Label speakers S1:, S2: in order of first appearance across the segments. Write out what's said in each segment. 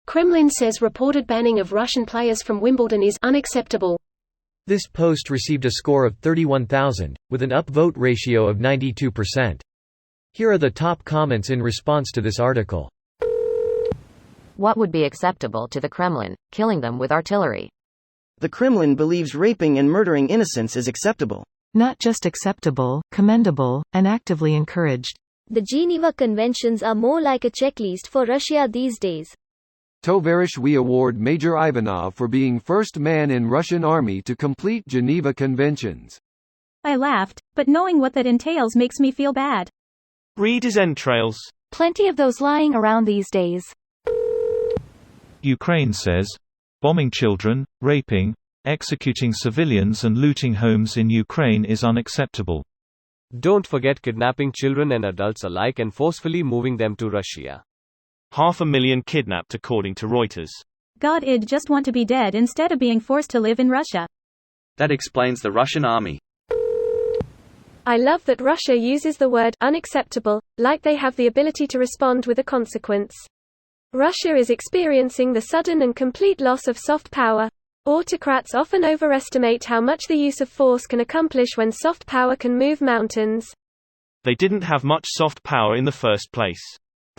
S1: Kremlin says reported banning of Russian players from Wimbledon is unacceptable.
S2: This post received a score of 31,000, with an upvote ratio of 92%. Here are the top comments in response to this article.
S3: What would be acceptable to the Kremlin? Killing them with artillery.
S4: The Kremlin believes raping and murdering innocents is acceptable.
S5: Not just acceptable, commendable, and actively encouraged.
S6: The Geneva Conventions are more like a checklist for Russia these days.
S7: Tovarish, we award Major Ivanov for being first man in Russian army to complete Geneva Conventions.
S8: I laughed, but knowing what that entails makes me feel bad.
S9: Read his entrails.
S10: Plenty of those lying around these days.
S11: Ukraine says, bombing children, raping, executing civilians and looting homes in Ukraine is unacceptable.
S12: Don't forget kidnapping children and adults alike and forcefully moving them to Russia.
S9: 500,000 kidnapped according to Reuters.
S8: I'd just want to be dead instead of being forced to live in Russia.
S13: That explains the Russian army.
S1: I love that Russia uses the word unacceptable, like they have the ability to respond with a consequence. Russia is experiencing the sudden and complete loss of soft power. Autocrats often overestimate how much the use of force can accomplish when soft power can move mountains.
S9: They didn't have much soft power in the first place.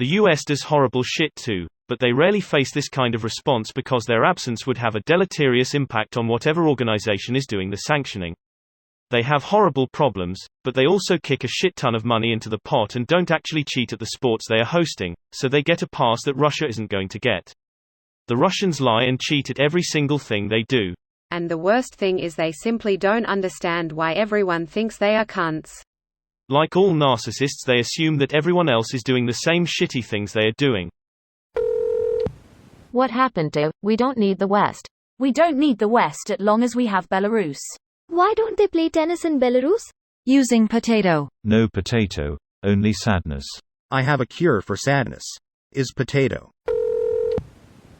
S9: The US does horrible shit too, but they rarely face this kind of response because their absence would have a deleterious impact on whatever organization is doing the sanctioning. They have horrible problems, but they also kick a shit ton of money into the pot and don't actually cheat at the sports they are hosting, so they get a pass that Russia isn't going to get. The Russians lie and cheat at every single thing they do.
S14: And the worst thing is they simply don't understand why everyone thinks they are cunts.
S9: Like all narcissists, they assume that everyone else is doing the same shitty things they are doing.
S3: What happened to, we don't need the West?
S10: We don't need the West as long as we have Belarus.
S6: Why don't they play tennis in Belarus?
S10: Using potato.
S11: No potato, only sadness.
S15: I have a cure for sadness. Is potato.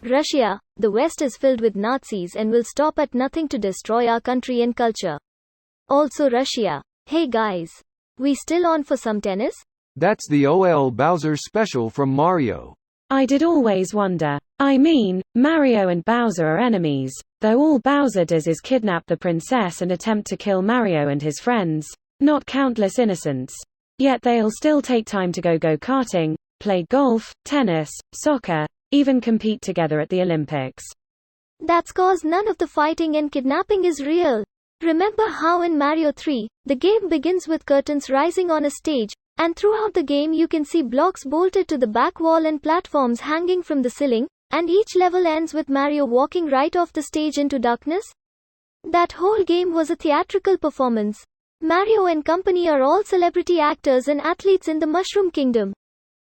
S6: Russia, the West is filled with Nazis and will stop at nothing to destroy our country and culture. Also Russia. Hey guys. We still on for some tennis?
S7: That's the OL Bowser special from Mario.
S16: I did always wonder. I mean, Mario and Bowser are enemies, though all Bowser does is kidnap the princess and attempt to kill Mario and his friends, not countless innocents. Yet they'll still take time to go go-karting, play golf, tennis, soccer, even compete together at the Olympics.
S6: That's cause none of the fighting and kidnapping is real. Remember how in Mario 3, the game begins with curtains rising on a stage, and throughout the game you can see blocks bolted to the back wall and platforms hanging from the ceiling, and each level ends with Mario walking right off the stage into darkness? That whole game was a theatrical performance. Mario and company are all celebrity actors and athletes in the Mushroom Kingdom.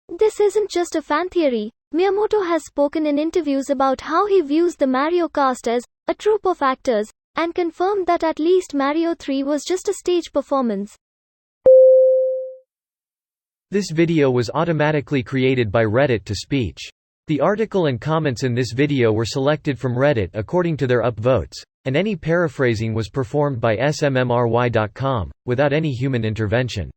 S6: This isn't just a fan theory. Miyamoto has spoken in interviews about how he views the Mario cast as a troupe of actors, and confirmed that at least Mario 3 was just a stage performance.
S2: This video was automatically created by Reddit to speech. The article and comments in this video were selected from Reddit according to their upvotes, and any paraphrasing was performed by smmry.com, without any human intervention.